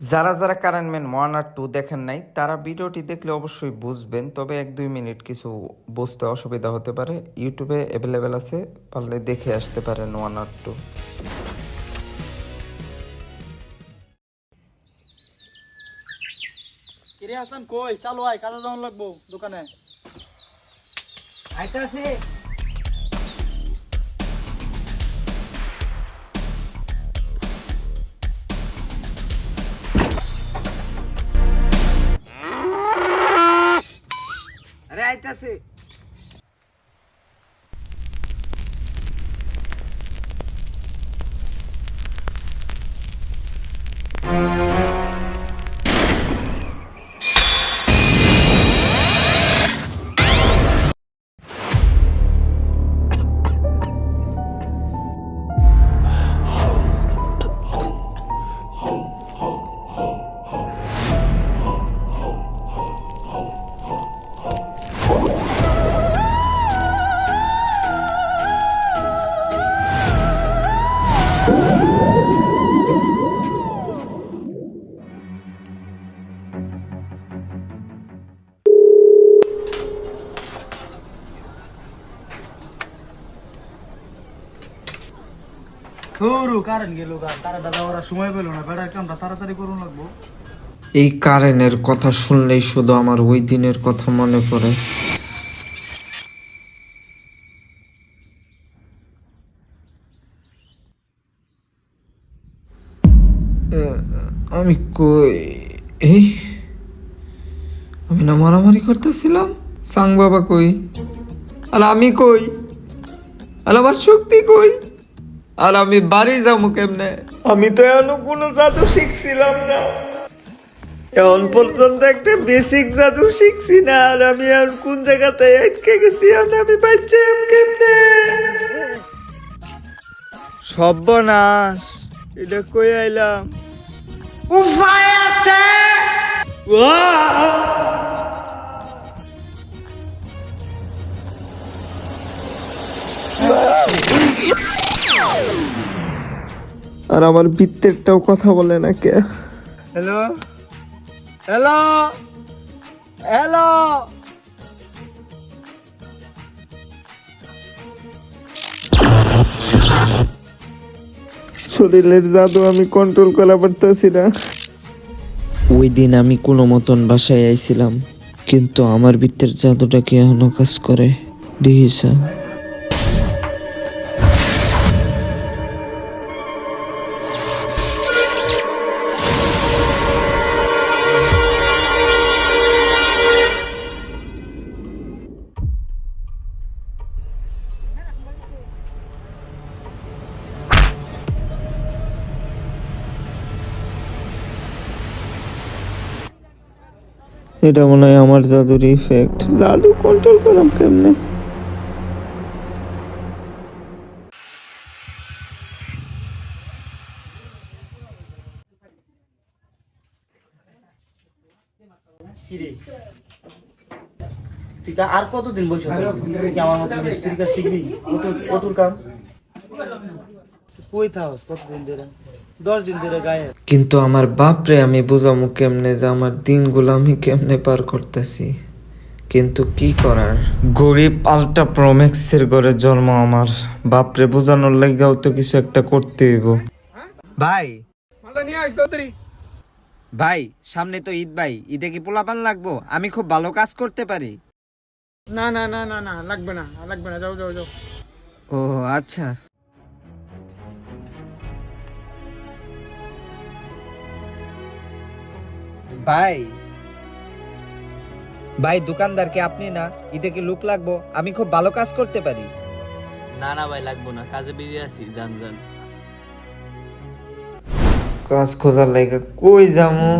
যারা যারা current man 1 আর 2 দেখেন নাই তারা ভিডিওটি দেখলে অবশ্যই বুঝবেন, তবে 1-2 মিনিট কিছু বুঝতে অসুবিধা হতে পারে। ইউটিউবে অ্যাভেলেবেল আছে, পারলে দেখে আসতে পারেন 1 আর 2। কিরে হাসান কই চালু আয়, কাজে যাওয়ার লাগবো দোকানে। আইতাছে। আরে আইতাছে। ধুরু কারেন্ট গেল গা, তারাটা যাওয়ার সময় পেলো না, বেড়ার কামটা তাড়াতাড়ি করুন লাগবো। এই কারেন্টের কথা শুনলেই শুধু আমার ওই দিনের কথা মনে পড়ে। আমি কই? এই আমি না মারামারি করতেছিলাম। সাং বাবা কই? আর আমি কই? আর আমার শক্তি কই? আর আমি বাড়ি যাবো কেমনে? আমি তো এখনো কোনো জাদু শিখছিলাম না, এখন পর্যন্ত একটা বেসিক জাদু শিখছি না। আর আমি আর কোন জায়গাতে আটকে গেছি? আর আমি বাচ্চা কেমনে? সর্বনাশ, এটা কই আইলাম? উফায় আছে। আর আমার বৃত্তেরটাও কথা বলে না কে? Hello hello hello. শরীরের জাদু আমি কন্ট্রোল করা পারতেছি না। ওই দিন আমি কোনো মতন বাসায় আইছিলাম, কিন্তু আমার বৃত্তের জাদুটা কি এখনো কাজ করে দেখিস? এটা মনে হয় আমার জাদুর ইফেক্ট। জাদু কন্ট্রোল করাম কেমনে? কিরে তুই আর কতদিন বসে থাকবি? তুই কি আমার মতো মিস্ত্রির কাজ শিখবি? কতর কাম কই থাকস কতদিন ধরে? 10 দিন ধরে গায়ে। কিন্তু আমার বাপরে আমি বুঝামু কেমনে যে আমার দিনগুলো আমি কেমনে পার করতেছি? কিন্তু কি করার, গরিব আলটা প্রোম্যাক্সের ঘরে জন্ম আমার। বাপরে বোঝানোর লাগাও তো কিছু একটা করতে হইব। ভাই মালটা নিয়ে আইস তাড়াতাড়ি। ভাই সামনে তো ঈদ, ভাই ঈদে কি পোলাপান লাগবো? আমি খুব ভালো কাজ করতে পারি। না না না না না লাগবে না, লাগবে না, যাও যাও যাও। ও আচ্ছা। ভাই ভাই দোকানদার কি আপনি না? ঈদে কি লুক লাগবো? আমি খুব ভালো কাজ করতে পারি। না না ভাই, লাগবো না, কাজে বিজি আছি, যান যান। কাজ খোঁজার লাইগা কই যামু?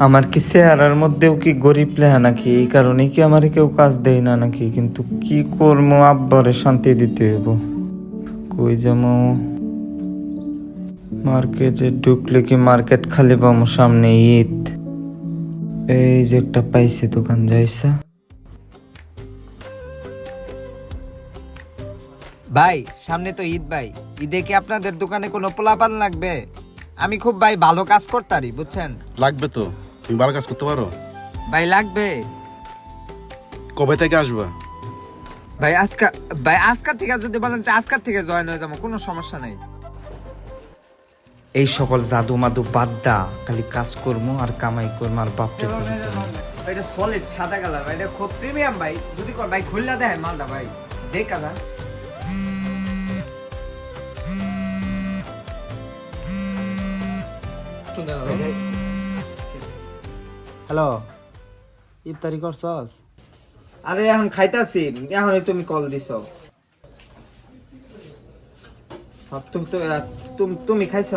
আমার কি চেহারার মধ্যেও কি গরিব লেহা নাকি? এই কারণে কি আমার কেউ কাজ দেয় না নাকি? কিন্তু কি করবো, আব্বারে শান্তি দিতে হইব। কই যামু? মার্কেটে ঢুকলে কি মার্কেট খালি পামু? সামনে ঈদ। এই যে একটা পাইছি দোকান, যাইছা। ভাই সামনে তো ঈদ, ভাই ঈদে কি আপনাদের দোকানে কোনো পোলাপান লাগবে? আমি খুব ভাই ভালো কাজ করতারি বুঝছেন লাগবে তো, তুমি ভালো কাজ করতে পারো। ভাই লাগবে কবে থেকে আসবা? ভাই আজকাল থেকে যদি বলেন তো আজকাল থেকে জয়েন হয়ে যাবো, কোনো সমস্যা নেই। এই সকল জাদু মাদু বাদ দা, খালি কাজ করবো আর কামাই করবো আর বাপরে এটা সলিড সাদা কালার ভাই, এটা খুব প্রিমিয়াম ভাই। যদি ভাই খুললা দেয় মালটা ভাই দেখা না। হ্যালো, ইফতারি করছস? আরে এখন খাইতাছি, এখনই তুমি কল দিছো। তুমি খাইছ?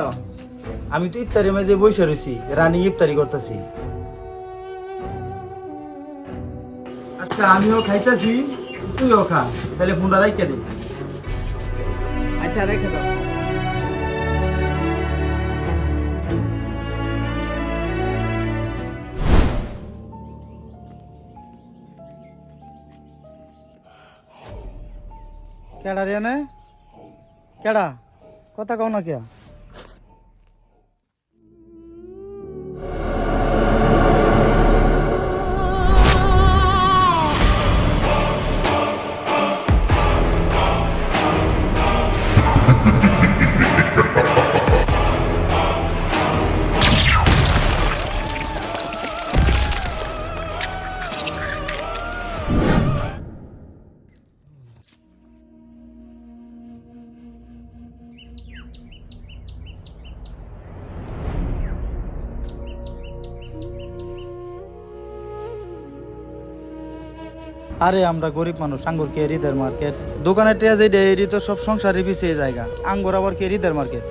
আমি তো ইফতারি মেজে বসে রয়েছি, রানী ইফতারি করতেছি। আচ্ছা আমিও খাইতেছি, তুইও খা, তাহলে ফোনটা রাইখে দিই। আচ্ছা রেখে দাও। কেডা রে নে? কেডা? কথা কও না কে? আরে আমরা গরিব মানুষ, আঙ্গুর কে হৃদের মার্কেট, দোকানের টিয়া যেটা এটি তো সব সংসারে পিছিয়ে জায়গা, আঙ্গুর আবার কে হৃদের মার্কেট।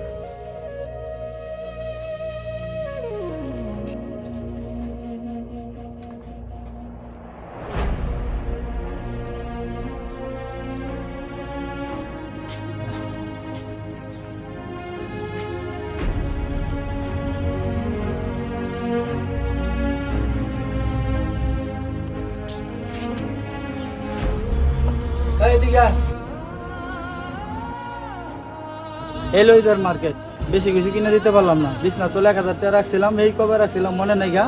এলো ঈদের মার্কেট, বেশি কিছু কিনে দিতে পারলাম না, বিছনা তো 1000 টাকা রাখছিলাম, এই কবে রাখছিলাম মনে নাই গা,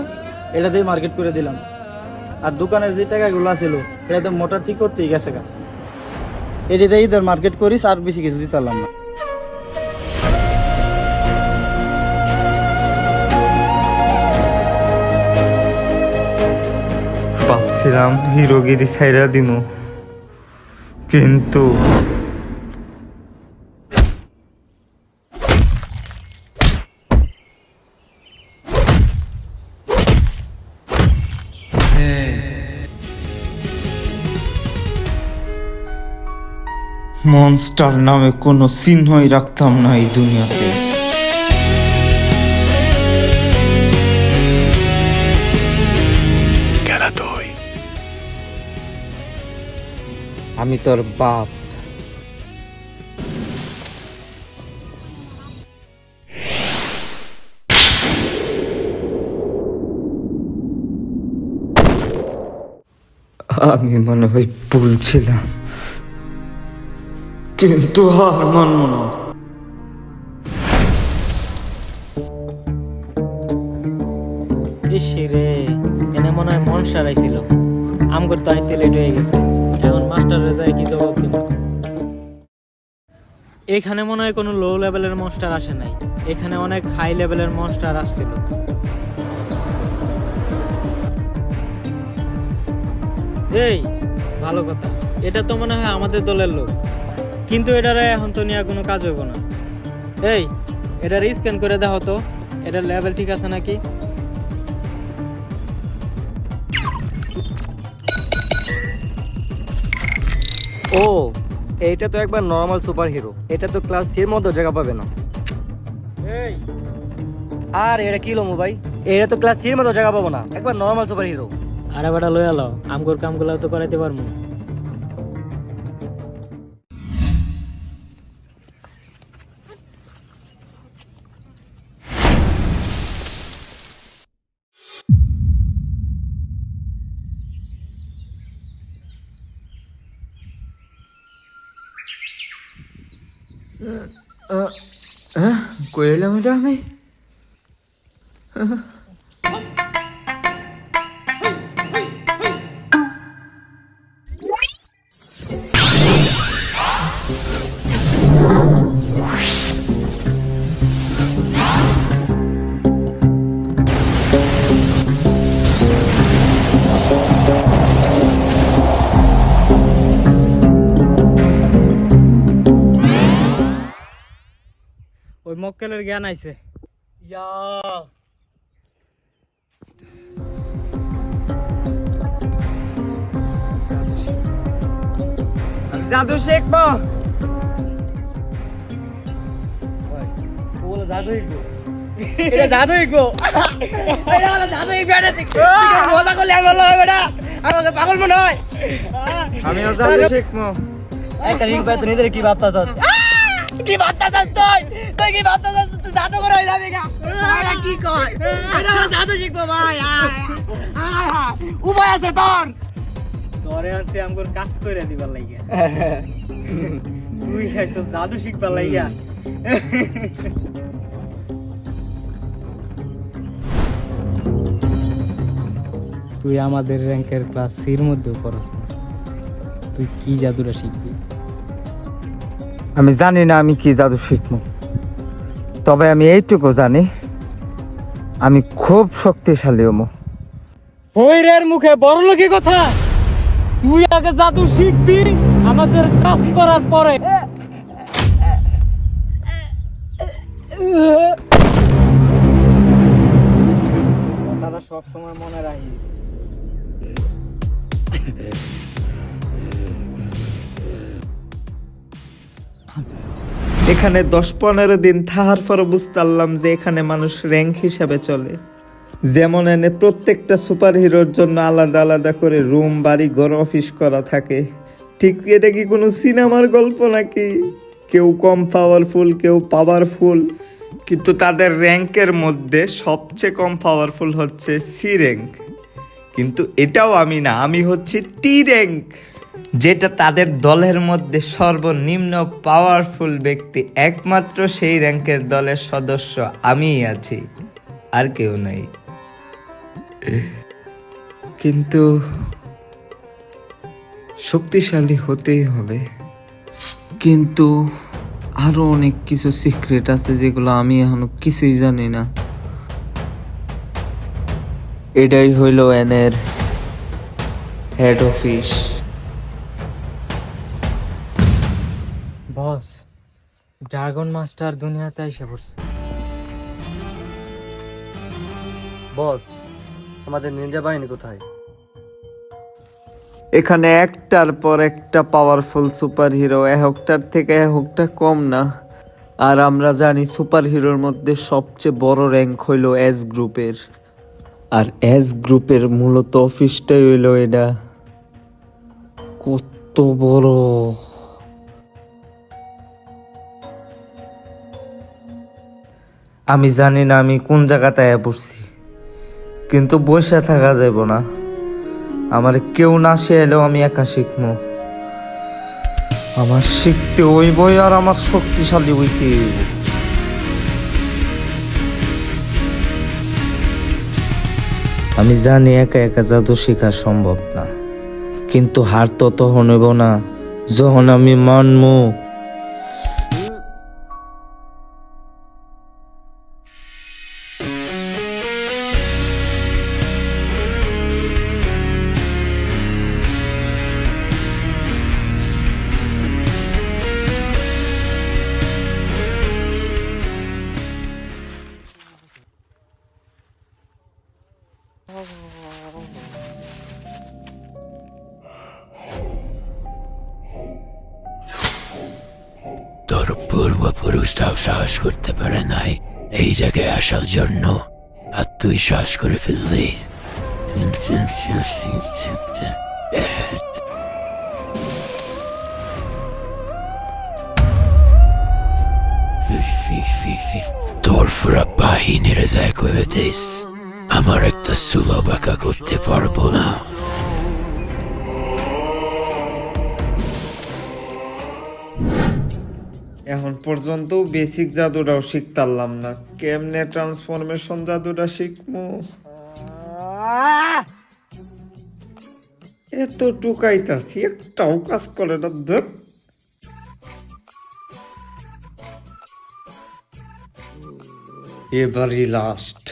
এটা দিয়ে মার্কেট করে দিলাম। আর দোকানের যে টাকাগুলো ছিল এটা তো মোটর ঠিক করতেই গেছে গা, এটি দিয়ে ঈদের মার্কেট করিস, আর বেশি কিছু দিতে পারলাম না। ভাবছিলাম হিরোগিরি ছাইরা দিমু, কিন্তু মনস্টার নামে কোনো চিহ্নই রাখতাম না এই দুনিয়াতে। আমি তোর বাপ। আমি মনে হয় ভুলছিলাম, কিন্তু হার মানব না। ইস রে, এনে মনে হয় মনস্টার আইছিল, আমগর তো আইতে লেট হয়ে গেছে, এখন মাস্টারে যায় কি জবাব দিব। এখানে মনে হয় কোনো লো লেভেলের মনস্টার আসে নাই, এখানে অনেক হাই লেভেলের মনস্টার আসছিল। এই ভালো কথা, এটা তো মনে হয় আমাদের দলের লোক, কিন্তু এটারে এখন তো নিয়ে কোনো কাজ হইব না। এই এটার স্ক্যান করে দেখো তো, এটার লেভেল ঠিক আছে নাকি। ও, এইটা তো একবার নর্মাল সুপার হিরো, এটা তো ক্লাস সির মধ্যে জায়গা পাবে না। আর এটা কি লমু ভাই, এটা তো ক্লাস সির মধ্যে জায়গা পাবো না, একবার নর্মাল সুপার হিরো। আরে বেটা লই আলো, আমগোর কামগুলো তো করাইতে পারবো। কই এলাম এটা আমি? ওই মক্কেলের জ্ঞান আইছে। আমি জাদু শিখবো। জাদু শিখবো, এটা জাদু শিখবো, জাদু শিখবো, মজা করলে ভালো হবে না, আমাদের পাগল মনে হয়। আমিও জাদু শিখবো। একটা রিং পাই তো নিজের কি ভাবতাছস? কি ভাবতাছস তুই? তুই কি ভাবতাছস? তুই জাদু করে হয়ে যাবি গা? ভাইরা কি কয়? এটা জাদু শিখবো ভাই। উপায় আছে তোর? তোরে আনছি আমগোর কাজ করে দিবার লাগিয়া। তুই খাইছস জাদু শিখবার লাগিয়া। তুই আমাদের র্যাঙ্কের ক্লাস সির মধ্যেও পড়াস না, তুই কি জাদুটা শিখবি? আমি জানি না আমি কি জাদু শিখবো, তবে আমি এইটুকু জানি আমি খুব শক্তিশালী হবো। ফইরের মুখে বড় লোকি কথা। তুই আগে জাদু শিখবি আমাদের কাজ করার পরে। কথাটা সব সময় মনে রাখিস। এখানে 10-15 দিন থাকার পর বুঝতে পারলাম যে এখানে মানুষ র্যাঙ্ক হিসাবে চলে। যেমন এনে প্রত্যেকটা সুপার হিরোর জন্য আলাদা আলাদা করে রুম, বাড়ি, ঘর, অফিস করা থাকে। ঠিক এটা কি কোনো সিনেমার গল্প নাকি? কেউ কম পাওয়ারফুল, কেউ পাওয়ারফুল, কিন্তু তাদের র্যাঙ্কের মধ্যে সবচেয়ে কম পাওয়ারফুল হচ্ছে সি র্যাঙ্ক। কিন্তু এটাও আমি না, আমি হচ্ছে টি র্যাঙ্ক, যেটা তাদের দলের মধ্যে সর্বনিম্ন পাওয়ারফুল ব্যক্তি। একমাত্র সেই র্যাঙ্কের দলের সদস্য আমিই আছি, আর কেউ নাই। কিন্তু শক্তিশালী হতেই হবে। কিন্তু আরো অনেক কিছু সিক্রেট আছে যেগুলো আমি এখনো কিছুই জানি না। এটাই হইল এনের হেড অফিস। বস, ড্রাগন মাস্টার দুনিয়াতে এসে পড়ছে। বস, আমাদের নিনজা বাহিনী কোথায়? এখানে একটার পর একটা পাওয়ারফুল সুপার হিরো, একটার থেকে একটা কম না। আর আমরা জানি সুপার হিরোর মধ্যে সবচেয়ে বড় র্যাঙ্ক হইল এস গ্রুপের। আর এস গ্রুপের মূলত অফিসটাই হইল এটা। কত বড়! আমি জানি না আমি কোন জায়গাতে আয়া পড়ছি, কিন্তু বসে থাকা যাব না। আমার কেউ না শিখাইলেও আমি একা শিখবো। আমার শিখতে হইবই, আর আমার শক্তিশালী হইতে হইব। আমি জানি একা একা জাদু শেখা সম্ভব না, কিন্তু হার তো তখন হইব না যখন আমি মানবো। তোর পূর্বপুরুষরাও সাহস করতে পারে নাই এই জায়গায় আসার জন্য, আর তুই সাহস করে ফেললি। তোর পুরা বাহিনীর যায় করে দিস, আমার একটা সুলো বাঁকা করতে পারবো না। এখন পর্যন্ত বেসিক জাদুটাও শিখতারলাম না, কেমনে ট্রান্সফরমেশন জাদুটা শিখবো? এত টুকাইতাছি একটাও কাজ করে না। ধুর। এবারই লাস্ট।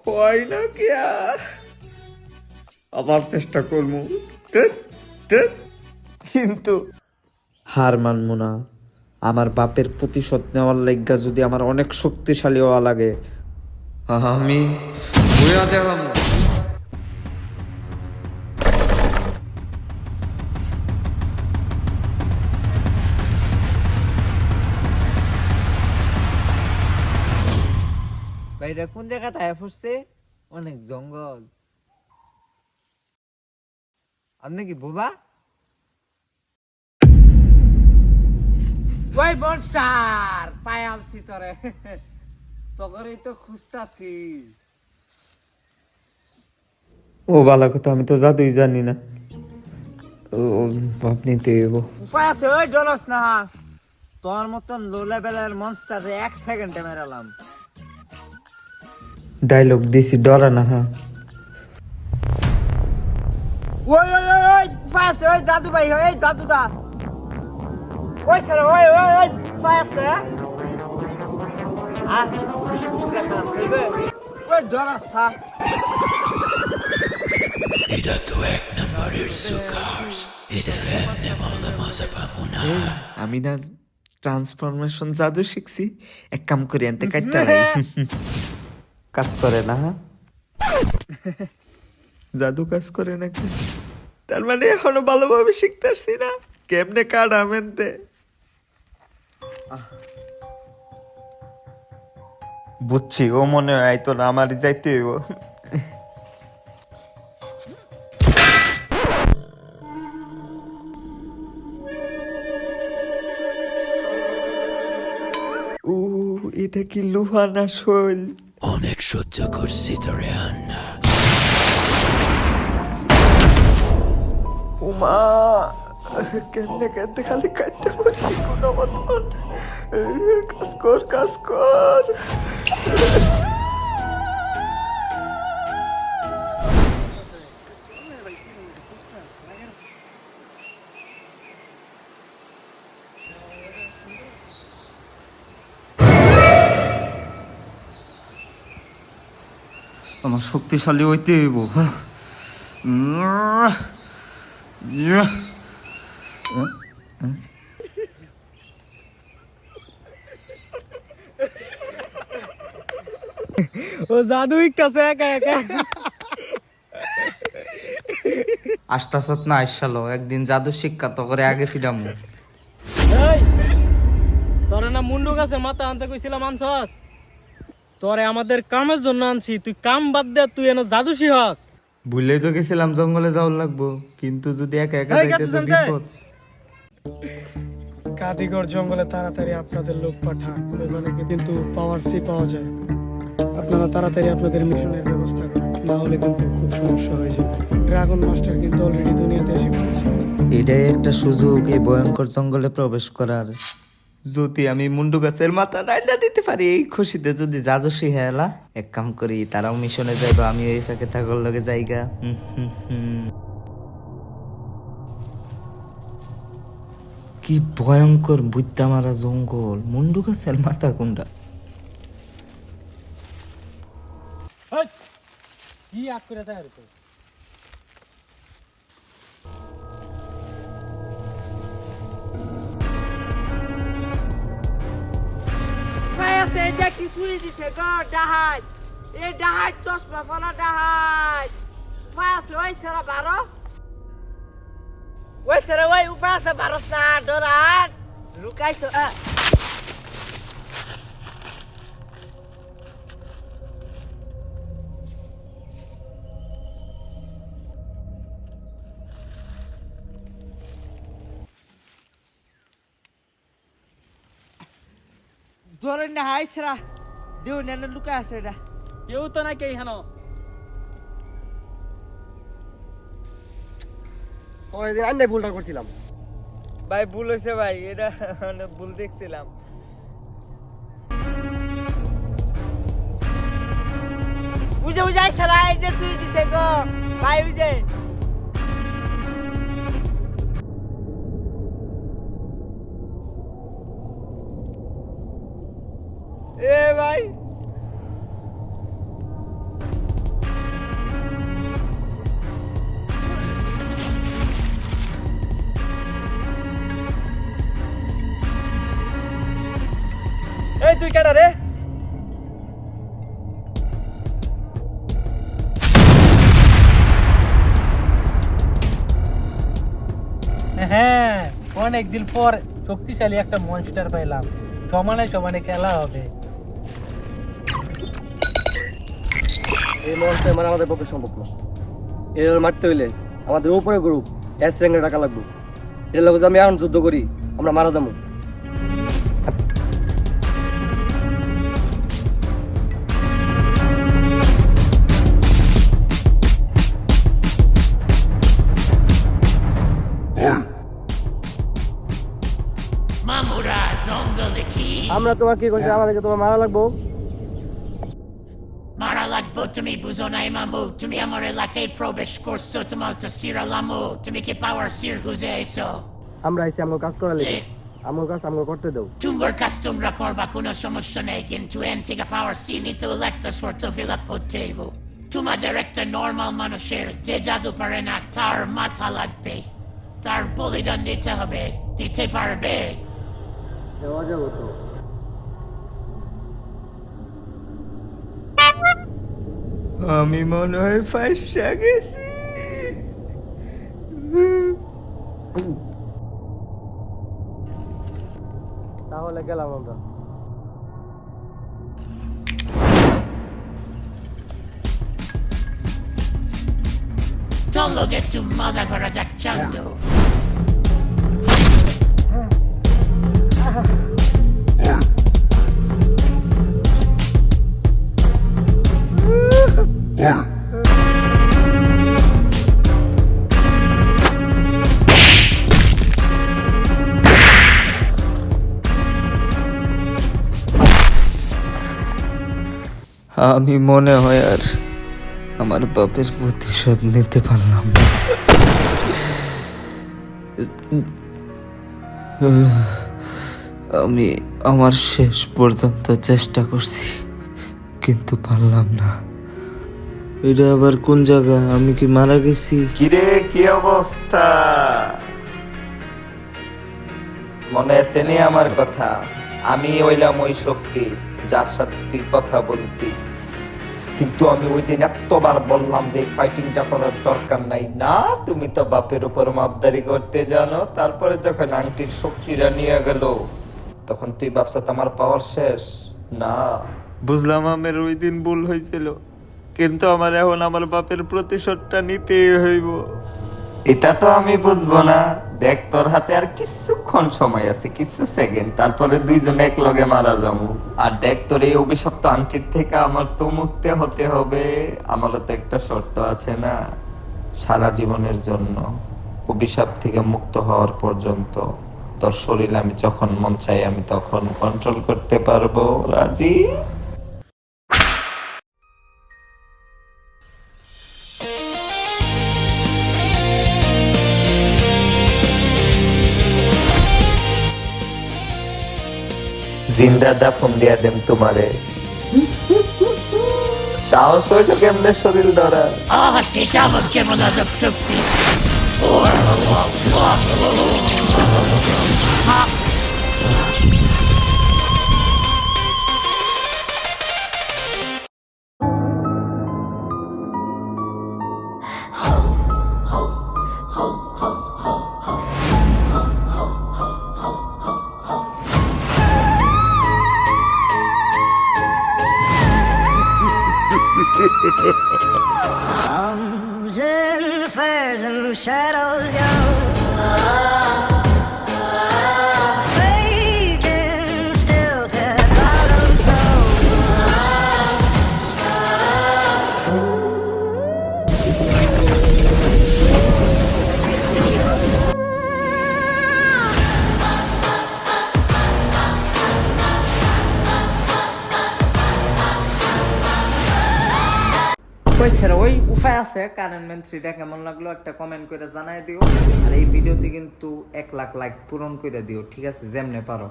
হয় না কি আর? আবার চেষ্টা করবো, কিন্তু হার মানবো না। আমার বাপের প্রতিশোধ নেওয়ার লাইগা যদি আমার অনেক শক্তিশালী হওয়া লাগে, আমি বইয়া দেখাম। ভাইটা কোন জায়গা তাই ফুসছে? অনেক জঙ্গল। আপনি কি বোবা? ওই মনস্টার পায় আনছি তোরে, তোকেই তো খুঁজতাছি। ও বালা কথা, আমি তো জাদুই জানি না। ও আপনি তো উপায় আছে, ওই ডলস না। তোর মতন লো লেভেলের মনস্টারে 1 সেকেন্ডে মেরালাম। ডায়লগ দিছি, ডরা না। হ্যাঁ ওই ওই ওই ওই উপায় আছে, ওই জাদু ভাই, ওই জাদুদা। ওই স্যার, ওই ওই ওই উপায় আছে। খুশি খুশি দেখালাম, খেলবে? ওই ডলস না। এটা তো 1 নম্বরের সুকার্স। এটা এমনি মলে মজা পাবো না। আমি না ট্রান্সফরমেশন জাদু শিখছি, এক কাম করি আনতে কাটটা কাজ করে না। হ্যাঁ জাদু কাজ করে নাকি? তার মানে এখনো ভালোভাবে শিখতে পারছি না কেমনে কাট আমেনতে। বুঝছি, ও মনে হয় আইতো না, আমারই যাইতে হইব। এটা কি লোহা না শৈল? অনেক সহ্য করছি তোরে আন্না। উমা কেমনে কেমনে খালি কাটতে পারি কোনো মতন। কাজ কর, কাজ কর। আমার শক্তিশালী হইতে হইব। ও জাদু ইকাছে একা একা। আসতাছত না আইসালো, একদিন জাদু শিক্ষা তো করে আগে ফিরামু। এই তোরে না মুন্ডু গাছে মাথা আনতে কইছিলাম, আনছস? তোরে আমাদের কামের জন্য আনছি, তুই কাম বাদ দে, তুই এনে জাদু শিখাস। ভুলেই তো গেছিলাম জঙ্গলে যাওয়ার লাগবো, কিন্তু যদি একা একা এই যাইতে গেছো তো জানতে? বিপদ। কাদিগড় জঙ্গলে তাড়াতাড়ি আপনাদের লোক পাঠান, ওখানে কিন্তু পাওয়ার সি পাওয়া যায়। আপনারা তাড়াতাড়ি আপনাদের মিশনের ব্যবস্থা করুন, না হলে কিন্তু খুব সমস্যা হয়ে যাবে। ড্রাগন মাস্টার কিন্তু অলরেডি দুনিয়াতে এসে পড়েছে। এটাই একটা সুযোগ এই ভয়ঙ্কর জঙ্গলে প্রবেশ করার। যদি আমি মুন্ডু গাছের মাথা ডাইলা দিতে পারি এই খুশিতে, যদি জাদু শিখাইলা, এক কাম করি, তারাও মিশনে যাইবো, আমি ওই ফাঁকে থাকার লগে জায়গা। কি ভয়ঙ্কর বুদ্ধা মারা জঙ্গল, মুন্ডু গাছের মাথা কোনটা? কি আগ করে দেয় তো? ফায়াসে এটা কি চুরি দিছে গো ডাহাত? এই ডাহাত চশমা পরা ডাহাত। ফায়াসে ওই সেরা বারো, ওই সেরা ওই উপায় আছে বারোস না, ডরাস লুকাইছো। ধরে না হাই সেরা দেউ নেন লুকাই আছে এটা। কেউ তো নাই কে হেন। ওই যে আন্দাই ভুলটা করছিলাম। ভাই ভুল হয়েছে ভাই, এটা মানে ভুল দেখছিলাম। বুঝে বুঝে ছাড়া এই যে তুই দিছে গো ভাই বুঝে এ ভাই এই তুই কেডা রে? হ্যাঁ, অনেকদিন পর শক্তিশালী একটা মনস্টার পাইলাম। সমানে সমানে খেলা হবে। এই মনস্টার মানে আমাদের পক্ষে সম্ভব না। এর মারতে হইলে আমাদের উপরে গ্রুপ এস র্যাঙ্কের টাকা লাগবে। এর লোক আমি এখন যুদ্ধ করি, আমরা মারা যাবো। আমরা তোমার কি করছি? আমাদেরকে তোমার মারা লাগবো। মারা লাগবো তুমি বুঝো নাই মামু, তুমি আমার এলাকায় প্রবেশ করছো, তোমার তো সিরা লামু, তুমি কি পাওয়ার সির খুঁজে আইছো? আমরা আইসি আমার কাজ করা লেগে, আমার কাজ আমাকে করতে দাও। তোমার কাজ তোমরা করবা, কোনো সমস্যা নেই, কিন্তু এন থেকে পাওয়ার সি নিতে একটা শর্ত ফিল আপ করতে হইব। তোমাদের একটা নর্মাল মানুষের যে জাদু পারে না তার মাথা লাগবে, তার বলিদান দিতে হবে। দিতে পারবে? দেওয়া যাবো তো। আমি মনে হয় ফাঁসা গেছি। তাহলে গেলাম আমরা। চলো একটু মজা করা যাক চান্দু। আমি মনে হয় আর আমার বাপের প্রতিশোধ নিতে পারলাম না। আমি আমার শেষ পর্যন্ত চেষ্টা করছি, কিন্তু পারলাম না। এটা আবার কোন জায়গা? আমি কি মারা গেছি? কিরে, কি অবস্থা? মনে আছে নি আমার কথা? আমি হইলাম ওই শক্তি যার সাথে তুই কথা বলতি, কিন্তু আমি ওই দিন এতবার বললাম যে ফাইটিংটা করার দরকার নাই। না, তুমি তো বাপের উপর মাপদারি করতে জানো। তারপরে যখন আংটির শক্তিরা নিয়ে গেল তখন তুই ভাবছ আমার পাওয়ার শেষ। না, বুঝলাম আমার ওই দিন ভুল হয়েছিল, কিন্তু আমার এখন আমার বাপের প্রতিশোধটা নিতেই হইব। এটা তো আমি বুঝবো না। দেখ, তোর হাতে আর কিছুক্ষণ সময় আছে, কিছু সেকেন্ড, তারপরে দুইজনে এক লগে মারা যাবো। আর দেখ, তোর এই অভিশপ্ত আংটির থেকে আমার তো মুক্তি হতে হবে। আমারও তো একটা শর্ত আছে না, সারা জীবনের জন্য অভিশাপ থেকে মুক্ত হওয়ার পর্যন্ত তোর শরীর আমি যখন মন চাই আমি তখন কন্ট্রোল করতে পারবো। রাজি? জিন্দা দাফন দিয়া দেন তোমারে। সাহস হইলো কেমনে শরীর ধরা? এটা আমার কেমন আজব শক্তি। Arms and fires and shadows, young. Fading still to bottom flow. ওই স্যার ওই উপায় আছে কারেন্ট ম্যান 3টা কেমন লাগলো একটা কমেন্ট করে জানাই দিও আর এই ভিডিওতে কিন্তু 1 লাখ লাইক পূরণ করে দিও ঠিক আছে যেমনে পারো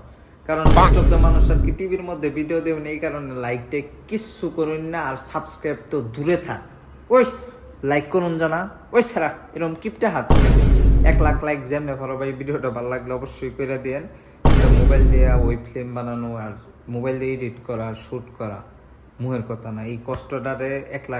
কারণ চোদ্দ মানুষ আর কি টিভির মধ্যে ভিডিও দেও এই কারণে লাইকটা কিচ্ছু করুন না আর সাবস্ক্রাইব তো দূরে থাক ওই লাইক করুন জানা ওই ছাড়া এরকম কিপটা হাত 1 লাখ লাইক যেমনে পারো ভাই ভিডিওটা ভালো লাগলে অবশ্যই করে দিয়েন মোবাইল দিয়ে ওই ফিল্ম বানানো আর মোবাইল দিয়ে এডিট করা শুট করা মুহের কথা না এই কষ্টটারে 1 লাখ